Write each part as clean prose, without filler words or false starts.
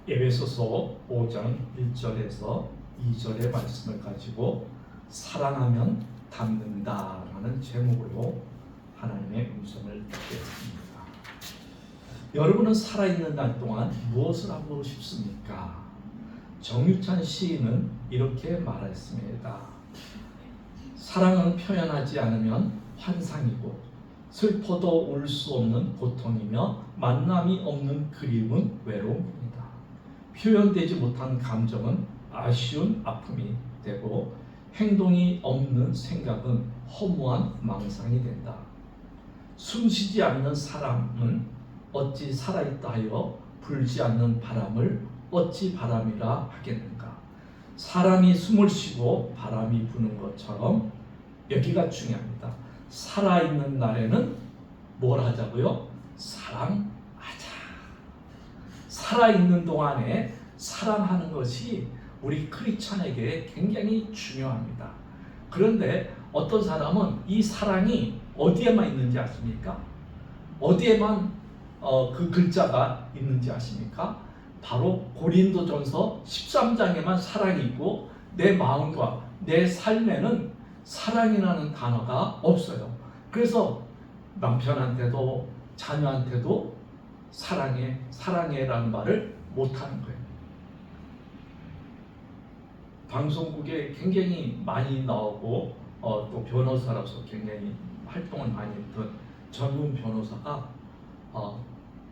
에베소서 5장 1절에서 2절의 말씀을 가지고 사랑하면 닮는다라는 제목으로 하나님의 음성을 듣겠습니다. 여러분은 살아있는 날 동안 무엇을 하고 싶습니까? 정유찬 시인은 이렇게 말했습니다. 사랑은 표현하지 않으면 환상이고 슬퍼도 울 수 없는 고통이며 만남이 없는 그리움은 외로움입니다. 표현되지 못한 감정은 아쉬운 아픔이 되고 행동이 없는 생각은 허무한 망상이 된다. 숨쉬지 않는 사람은 어찌 살아있다 하여 불지 않는 바람을 어찌 바람이라 하겠는가. 사람이 숨을 쉬고 바람이 부는 것처럼 여기가 중요합니다. 살아있는 날에는 뭘 하자고요? 사랑하자. 살아있는 동안에 사랑하는 것이 우리 크리스천에게 굉장히 중요합니다. 그런데 어떤 사람은 이 사랑이 어디에만 있는지 아십니까? 어디에만 그 글자가 있는지 아십니까? 바로 고린도전서 13장에만 사랑이 있고 내 마음과 내 삶에는 사랑이라는 단어가 없어요. 그래서 남편한테도 자녀한테도 사랑해라는 말을 못하는 거예요. 방송국에 굉장히 많이 나오고 또 변호사로서 굉장히 활동을 많이 했던 전문 변호사가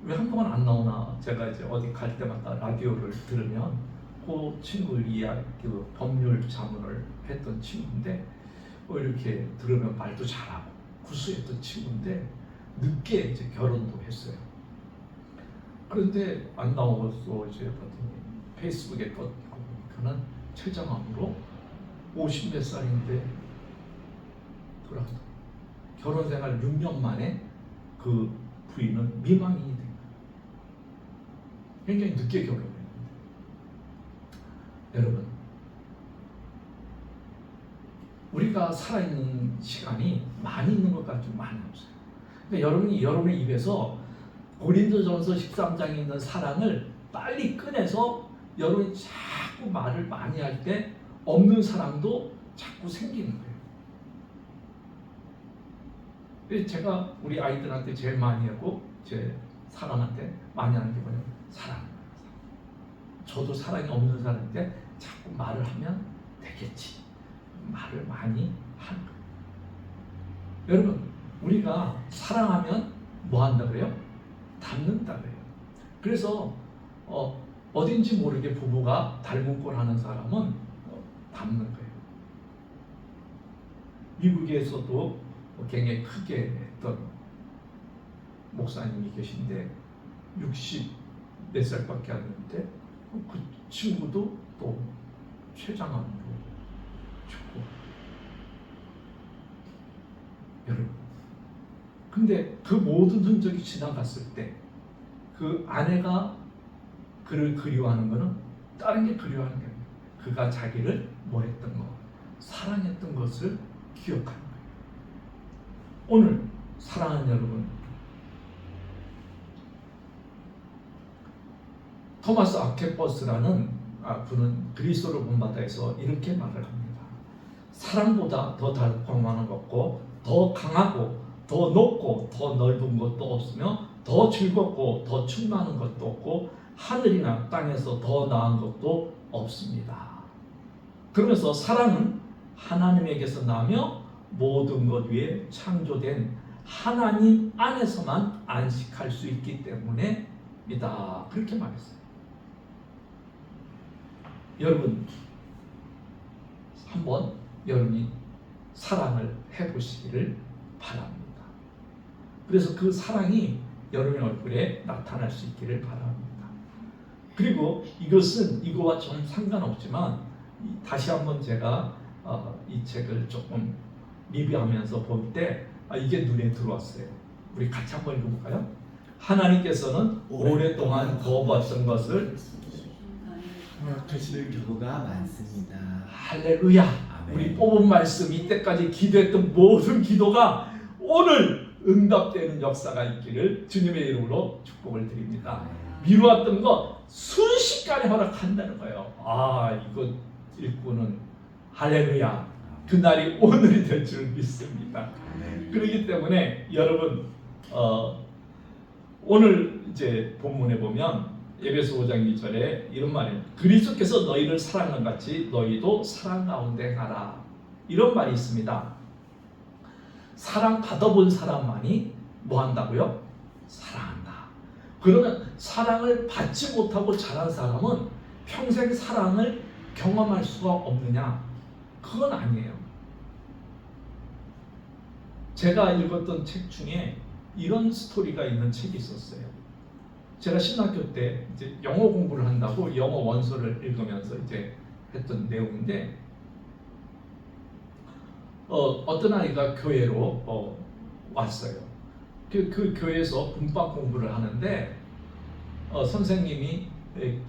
왜 한동안 안 나오나 제가 이제 어디 갈 때마다 라디오를 들으면 그 친구 그 법률 자문을 했던 친구인데 이렇게 들으면 말도 잘하고 구수했던 친구인데 늦게 이제 결혼도 했어요. 그런데 안 나오고서 이제 페이스북에 떴고 보니까는 최장암으로 50몇 살인데 돌아왔다. 결혼 생활 6년 만에 그 부인은 미망인이 된 거예요. 굉장히 늦게 결혼했는데 여러분, 우리가 살아있는 시간이 많이 있는 것 같지만 많이 없어요. 그러니까 여러분의 입에서 고린도전서 13장에 있는 사랑을 빨리 꺼내서 여러분이 자꾸 말을 많이 할 때 없는 사랑도 자꾸 생기는 거예요. 제가 우리 아이들한테 제일 많이 하고 제 사람한테 많이 하는 게 뭐냐면 사랑. 저도 사랑이 없는 사람인데 자꾸 말을 하면 되겠지. 말을 많이 하는 거예요. 여러분, 우리가 사랑하면 뭐 한다고요? 닮는다고요. 그래서 어딘지 모르게 부부가 닮은 꼴 하는 사람은 닮는 거예요. 미국에서도 굉장히 크게 했던 목사님이 계신데 60 몇 살밖에 안 됐는데 그 친구도 또 췌장암으로 죽고. 여러분, 근데 그 모든 흔적이 지나갔을 때 그 아내가 그를 그리워하는 것은 다른 게 그리워하는 게 아니에요. 그가 자기를 뭐 했던 거, 사랑했던 것을 기억하는 거예요. 오늘 사랑하는 여러분, 토마스 아케퍼스라는 분은 그리스도를 본받아서 이렇게 말을 합니다. 사랑보다 더 달콤한 것고 더 강하고 더 높고 더 넓은 것도 없으며 더 즐겁고 더 충만한 것도 없고 하늘이나 땅에서 더 나은 것도 없습니다. 그러면서 사랑은 하나님에게서 나며 모든 것 위에 창조된 하나님 안에서만 안식할 수 있기 때문에입니다. 그렇게 말했어요. 여러분, 한번 여러분이 사랑을 해보시기를 바랍니다. 그래서 그 사랑이 여러분의 얼굴에 나타날 수 있기를 바랍니다. 그리고 이것은 이거와 좀 상관없지만 다시 한번 제가 이 책을 조금 리뷰하면서 볼 때 이게 눈에 들어왔어요. 우리 같이 한번 읽어볼까요? 하나님께서는 오랫동안 거부하신 것을 허락하시는 경우가 많습니다. 할렐루야. 아멘. 우리 뽑은 말씀, 이때까지 기도했던 모든 기도가 오늘 응답되는 역사가 있기를 주님의 이름으로 축복을 드립니다. 미루었던 거 순식간에 하나님 허락한다는 거예요. 이거 읽고는 할렐루야, 그날이 오늘이 될 줄 믿습니다. 그렇기 때문에 여러분 오늘 이제 본문에 보면 에베소 5장 2절에 이런 말이에요. 그리스도께서 너희를 사랑한 같이 너희도 사랑 가운데 행하라. 이런 말이 있습니다. 사랑 받아본 사람만이 뭐 한다고요? 사랑한다. 그러면 사랑을 받지 못하고 자란 사람은 평생 사랑을 경험할 수가 없느냐? 그건 아니에요. 제가 읽었던 책 중에 이런 스토리가 있는 책이 있었어요. 제가 신학교 때 이제 영어 공부를 한다고 영어 원서를 읽으면서 이제 했던 내용인데, 어떤 아이가 교회로 왔어요. 그 교회에서 문법 공부를 하는데 선생님이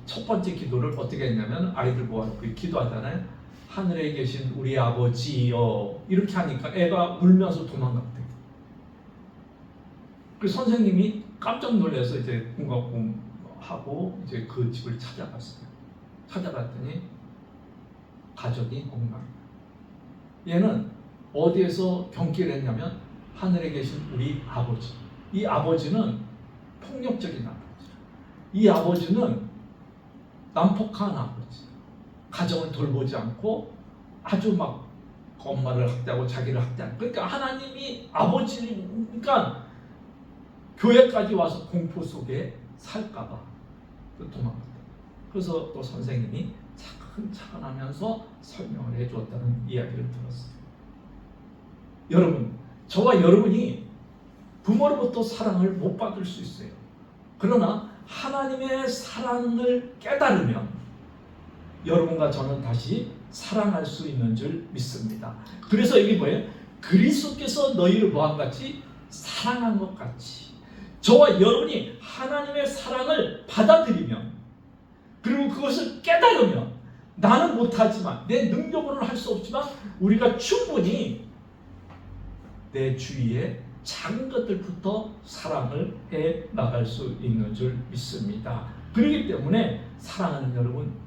첫 번째 기도를 어떻게 했냐면 아이들 모아놓고 기도하잖아요. 하늘에 계신 우리 아버지여, 이렇게 하니까 애가 울면서 도망갔대요. 그 선생님이 깜짝 놀라서 이제 문법 공부하고 이제 그 집을 찾아갔어요. 찾아갔더니 가족이 엉망이에요. 얘는 어디에서 경기를 했냐면 하늘에 계신 우리 아버지. 이 아버지는 폭력적인 아버지. 이 아버지는 난폭한 아버지. 가정을 돌보지 않고 아주 막 엄마를 학대하고 자기를 학대하고. 그러니까 하나님이 아버지니까 교회까지 와서 공포 속에 살까봐 도망갔다. 그래서 또 선생님이 차근차근하면서 설명을 해주었다는 이야기를 들었어요. 여러분, 저와 여러분이 부모로부터 사랑을 못 받을 수 있어요. 그러나 하나님의 사랑을 깨달으면 여러분과 저는 다시 사랑할 수 있는 줄 믿습니다. 그래서 이게 뭐예요? 그리스도께서 너희를 뭐한 같이 사랑한 것 같이, 저와 여러분이 하나님의 사랑을 받아들이면, 그리고 그것을 깨달으면, 나는 못하지만, 내 능력으로는 할 수 없지만 우리가 충분히 내 주위에 작은 것들부터 사랑을 해 나갈 수 있는 줄 믿습니다. 그렇기 때문에 사랑하는 여러분,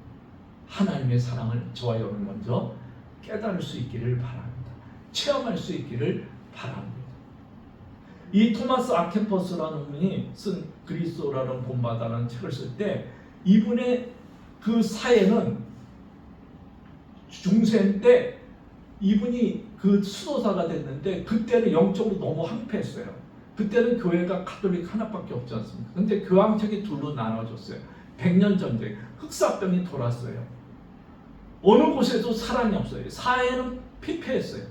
하나님의 사랑을 저와 여러분 먼저 깨달을 수 있기를 바랍니다. 체험할 수 있기를 바랍니다. 이 토마스 아켄퍼스라는 분이 쓴 그리스도라는 본받아라는 책을 쓸 때 이분의 그 사회는 중세 때 이분이 그 수도사가 됐는데 그때는 영적으로 너무 황폐했어요. 그때는 교회가 가톨릭 하나밖에 없지 않습니까? 근데 교황청이 둘로 나눠졌어요. 100년 전쟁, 흑사병이 돌았어요. 어느 곳에도 사랑이 없어요. 사회는 피폐했어요.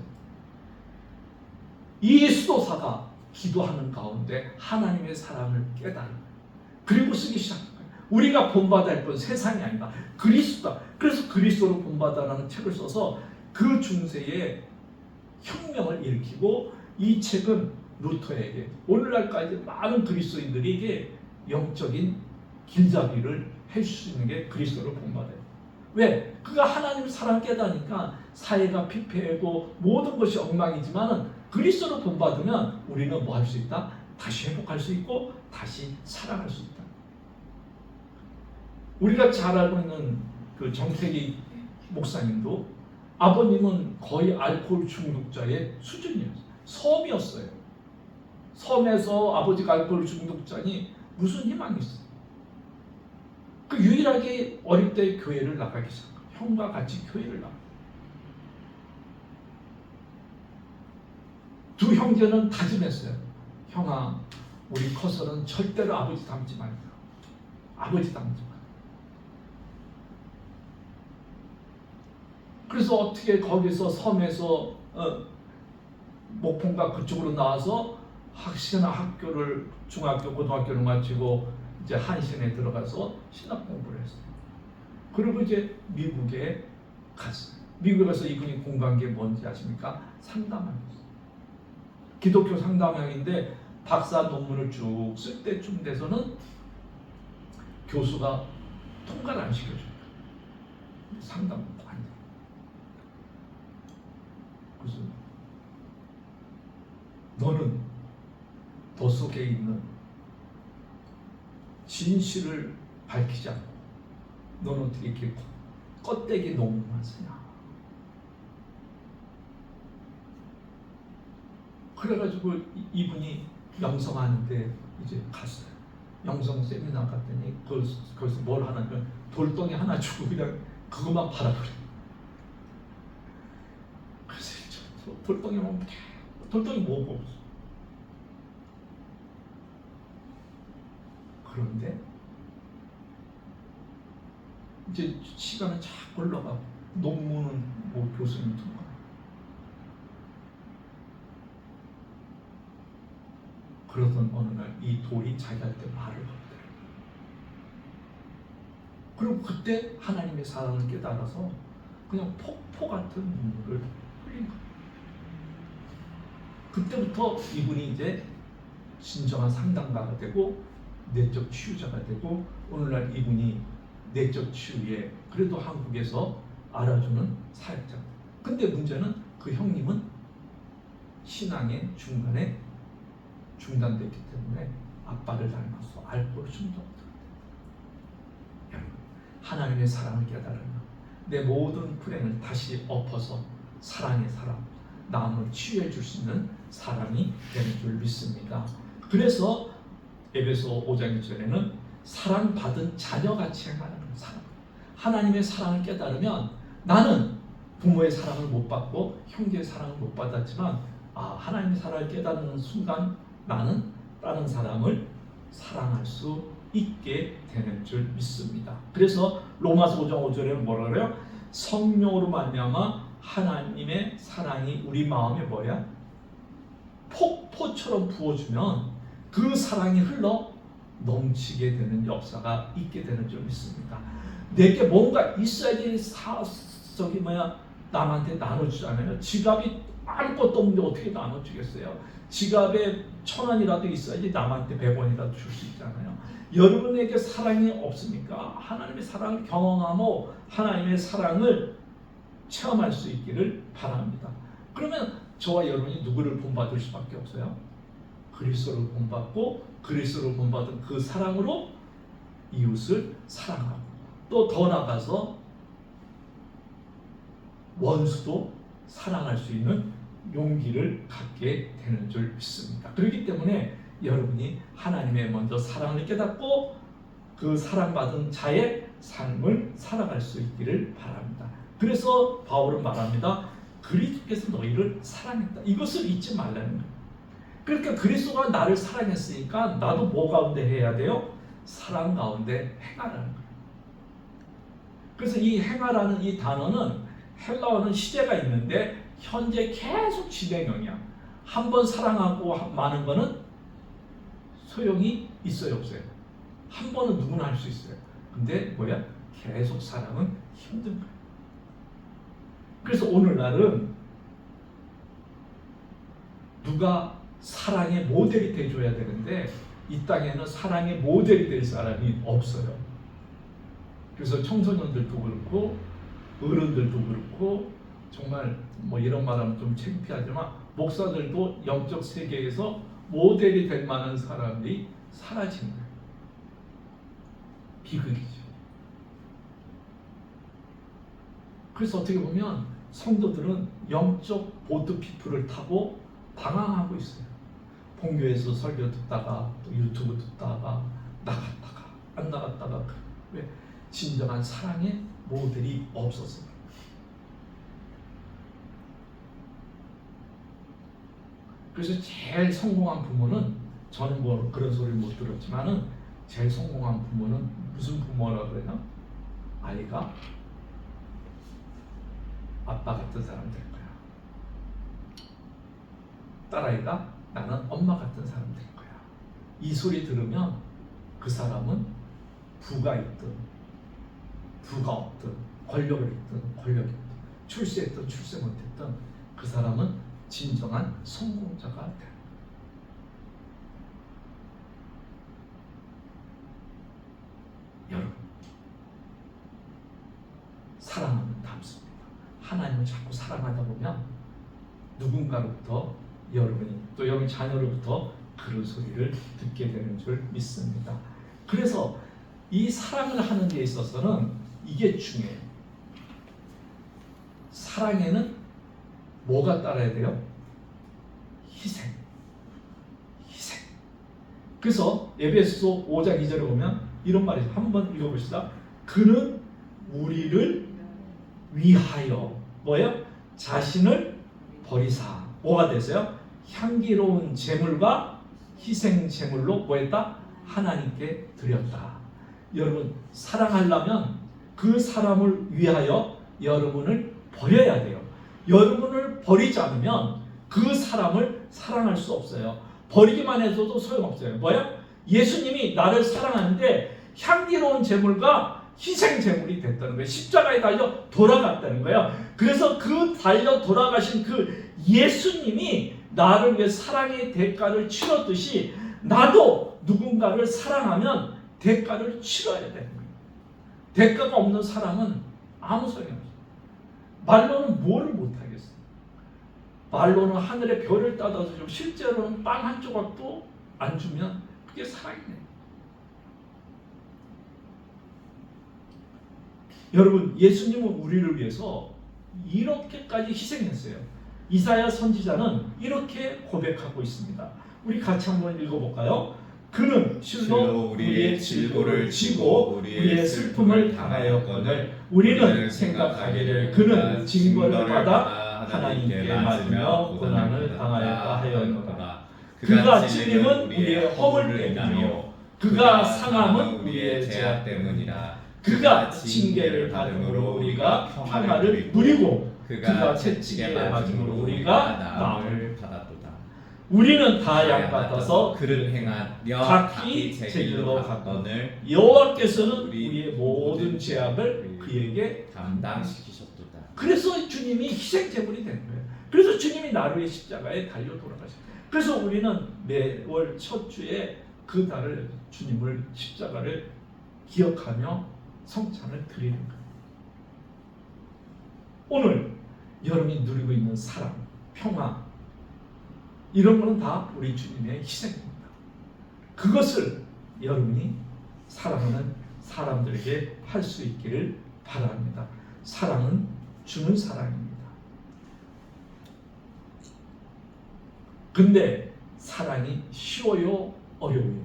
이 수도사가 기도하는 가운데 하나님의 사랑을 깨달은, 그리고 쓰기 시작한 거예요. 우리가 본받아야 할 건 세상이 아니다, 그리스도다. 그래서 그리스도로 본받아라는 책을 써서 그 중세에 혁명을 일으키고, 이 책은 루터에게 오늘날까지 많은 그리스도인들에게 영적인 길잡이를 해줄 수 있는 게 그리스도로 본받아요. 왜? 그가 하나님 사랑 깨닫으니까 사회가 피폐하고 모든 것이 엉망이지만 그리스도로 본받으면 우리는 뭐 할 수 있다? 다시 회복할 수 있고 다시 사랑할 수 있다. 우리가 잘 알고 있는 그 정태기 목사님도 아버님은 거의 알코올 중독자의 수준이었어요. 섬이었어요. 섬에서 아버지가 알코올 중독자니 무슨 희망이 있어요? 그 유일하게 어릴 때 교회를 나가기 시작해요. 형과 같이 교회를 나가요. 두 형제는 다짐했어요. 형아, 우리 커서는 절대로 아버지 닮지 말고, 아버지 닮지 말고. 그래서 어떻게 거기서 섬에서 목포인가 그쪽으로 나와서 학교를, 중학교, 고등학교를 마치고 이제 한신에 들어가서 신학 공부를 했어요. 그리고 이제 미국에 갔어요. 미국에 가서 이분이 공부한 게 뭔지 아십니까? 상담학이었어요. 기독교 상담학인데 박사 논문을 쭉 쓸 때쯤 돼서는 교수가 통과를 안 시켜줘요. 상담도 안 돼요. 그래서 너는 너 속에 있는 진실을 밝히지 않고 너는 어떻게 이렇게 껍데기 농구만 쓰냐? 그래가지고 이분이 영성하는데 이제 갔어요. 영성 세미나 갔더니 거기서 뭘 하냐면 돌덩이 하나 주고 그냥 그것만 팔아버려. 그래서 돌덩이만 돌덩이 뭐고 없어. 그런데 이제 시간은 자꾸 흘러가고 논문은 뭐 교수님 통과. 그러던 어느 날 이 돌이 자기한테 말을 걸더래요. 그리고 그때 하나님의 사랑을 깨달아서 그냥 폭포 같은 눈물을 흘린 거예요. 그때부터 이분이 이제 진정한 상담가가 되고 내적 치유자가 되고 오늘날 이분이 내적 치유에 그래도 한국에서 알아주는 사역자. 근데 문제는 그 형님은 신앙의 중간에 중단됐기 때문에 아빠를 닮아서 알코올 중독자가 됩니다. 여러분, 하나님의 사랑을 깨달으면 내 모든 불행을 다시 엎어서 사랑의 사람, 남을 치유해 줄 수 있는 사람이 되는 줄 믿습니다. 그래서 에베소 5장 2절에는 사랑받은 자녀같이 행하는 사람. 하나님의 사랑을 깨달으면 나는 부모의 사랑을 못 받고 형제의 사랑을 못 받았지만 하나님의 사랑을 깨달는 순간 나는 다른 사람을 사랑할 수 있게 되는 줄 믿습니다. 그래서 로마서 5장 5절에 뭐라 그래요? 성령으로 말미암아 하나님의 사랑이 우리 마음에 뭐야? 폭포처럼 부어주면 그 사랑이 흘러 넘치게 되는 역사가 있게 되는 줄 믿습니다. 내게 뭔가 있어야지 남한테 나눠주잖아요. 지갑이 아무것도 없는데 어떻게 나눠주겠어요? 지갑에 1,000원이라도 있어야지 남한테 100원이라도 줄 수 있잖아요. 여러분에게 사랑이 없습니까? 하나님의 사랑을 경험하고 하나님의 사랑을 체험할 수 있기를 바랍니다. 그러면 저와 여러분이 누구를 본받을 수밖에 없어요? 그리스도를 본받고 그리스도를 본받은 그 사랑으로 이웃을 사랑하고 또 더 나아가서 원수도 사랑할 수 있는 용기를 갖게 되는 줄 믿습니다. 그렇기 때문에 여러분이 하나님의 먼저 사랑을 깨닫고 그 사랑받은 자의 삶을 살아갈 수 있기를 바랍니다. 그래서 바울은 말합니다. 그리스도께서 너희를 사랑했다. 이것을 잊지 말라는 거예요. 그러니까 그리스도가 나를 사랑했으니까 나도 뭐 가운데 해야 돼요? 사랑 가운데 행하라는 거예요. 그래서 이 행하라는 이 단어는 헬라어는 시제가 있는데 현재 계속 진행형이야. 한번 사랑하고 마는 거는 소용이 있어요, 없어요? 한 번은 누구나 할 수 있어요. 근데 뭐야? 계속 사랑은 힘든 거예요. 그래서 오늘날은 누가 사랑의 모델이 돼줘야 되는데 이 땅에는 사랑의 모델이 될 사람이 없어요. 그래서 청소년들도 그렇고 어른들도 그렇고 정말 뭐 이런 말하면 좀 창피하지만 목사들도 영적 세계에서 모델이 될 만한 사람이 사라진 거예요. 비극이죠. 그래서 어떻게 보면 성도들은 영적 보트피플을 타고 방황하고 있어요. 본교에서 설교 듣다가 또 유튜브 듣다가 나갔다가 안 나갔다가 왜? 진정한 사랑의 모델이 없어서. 그래서 제일 성공한 부모는 저는 뭐 그런 소리 못 들었지만은 제일 성공한 부모는 무슨 부모라고 그래요? 아이가 아빠 같은 사람 될 거야. 딸아이가 나는 엄마 같은 사람 될 거야. 이 소리 들으면 그 사람은 부가 있든 부가 없든 권력을 있든 권력이 없든 출세했든 출세 못했든 그 사람은 진정한 성공자가 돼. 여러분, 사랑하면 담습니다. 하나님을 자꾸 사랑하다 보면 누군가로부터 여러분이 또 여러분 자녀로부터 그런 소리를 듣게 되는 줄 믿습니다. 그래서 이 사랑을 하는 데 있어서는 이게 중요해요. 사랑에는 뭐가 따라야 돼요? 희생. 희생. 그래서 에베소서 5장 2절에 보면 이런 말이 있어요. 한번 읽어봅시다. 그는 우리를 위하여 뭐예요? 자신을 버리사 뭐가 됐어요? 향기로운 제물과 희생 제물로 뭐했다? 하나님께 드렸다. 여러분 사랑하려면 그 사람을 위하여 여러분을 버려야 돼요. 여러분을 버리지 않으면 그 사람을 사랑할 수 없어요. 버리기만 해서도 소용없어요. 뭐야? 예수님이 나를 사랑하는데 향기로운 제물과 희생 제물이 됐다는 거예요. 십자가에 달려 돌아갔다는 거예요. 그래서 그 달려 돌아가신 그 예수님이 나를 위해 사랑의 대가를 치렀듯이 나도 누군가를 사랑하면 대가를 치러야 되는 거예요. 대가가 없는 사랑은 아무 소용이 없어요. 말로는 뭐를 못하겠어요. 말로는 하늘의 별을 따다서 좀 실제로는 빵 한 조각도 안 주면 그게 사랑이네요. 여러분 예수님은 우리를 위해서 이렇게까지 희생했어요. 이사야 선지자는 이렇게 고백하고 있습니다. 우리 같이 한번 읽어볼까요? 그는 실로 우리의 질고를 지고 우리의 슬픔을 당하였거늘 우리는 생각하기를 그는 징벌을 받아 하나님께 맞으며 고난을 당하였다 하였노라. 그가 찔림은 우리의 허물 때문이요 그가 상함은 우리의 죄악 때문이라. 그가 징계를 받음으로 우리가 평화를 누리고 그가 채찍에 맞음으로 우리가 나음을 받았도다. 우리는 다 양 같아서 그를 행하며 각기 제길로 갔거늘 여호와께서는 우리의 모든 죄악을 그에게 담당시키셨도다. 그래서 주님이 희생 제물이 된 거예요. 그래서 주님이 나를 위해 십자가에 달려 돌아가셨어요. 그래서 우리는 매월 첫 주에 그 달을 주님을 십자가를 기억하며 성찬을 드리는 거예요. 오늘 여러분이 누리고 있는 사랑, 평화 이런 것은 다 우리 주님의 희생입니다. 그것을 여러분이 사랑하는 사람들에게 할 수 있기를 바랍니다. 사랑은 주는 사랑입니다. 근데 사랑이 쉬워요? 어려워요?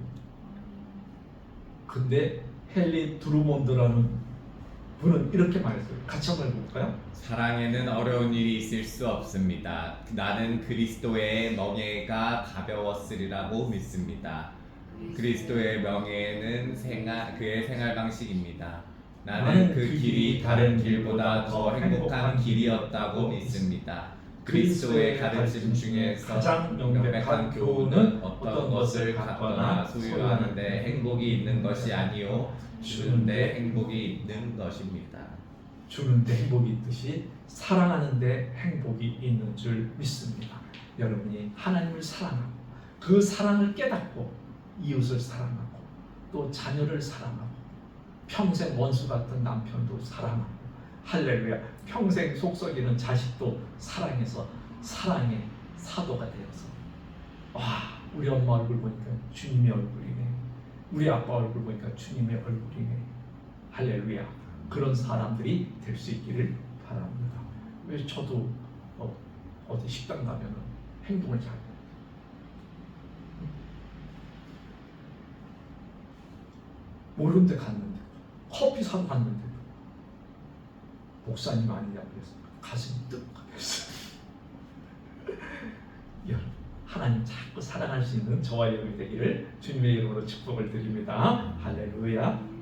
근데 헨리 드루몬드라는 분은 이렇게 말했어요. 같이 한번 해볼까요? 사랑에는 어려운 일이 있을 수 없습니다. 나는 그리스도의 멍에가 가벼웠으리라고 믿습니다. 그리스도의 명예는 그의 생활 방식입니다. 나는 그 길이 다른 길보다 더 행복한 길이었다고 믿습니다. 그리스도의 가르침 중에서 가장 명백한 교훈은 어떤 것을 갖거나 소유하는 데 행복이 있는 것이 아니요 주는 데 행복이 있는 것입니다. 주는 데 행복이 있듯이 사랑하는 데 행복이 있는 줄 믿습니다. 여러분이 하나님을 사랑하고 그 사랑을 깨닫고 이웃을 사랑하고 또 자녀를 사랑하고 평생 원수 같은 남편도 사랑하고 할렐루야 평생 속썩이는 자식도 사랑해서 사랑의 사도가 되어서 와 우리 엄마 얼굴 보니까 주님의 얼굴이네 우리 아빠 얼굴 보니까 주님의 얼굴이네 할렐루야 그런 사람들이 될 수 있기를 바랍니다. 왜 저도 어디 식당 가면 행동을 잘 해요. 모르는 데 갔는데 커피 사러 갔는데 목사님 아니냐고 그래서 가슴이 뜨끔했어요. 여러분 하나님 자꾸 사랑할 수 있는 저와 여러분이 되기를 주님의 이름으로 축복을 드립니다. 할렐루야.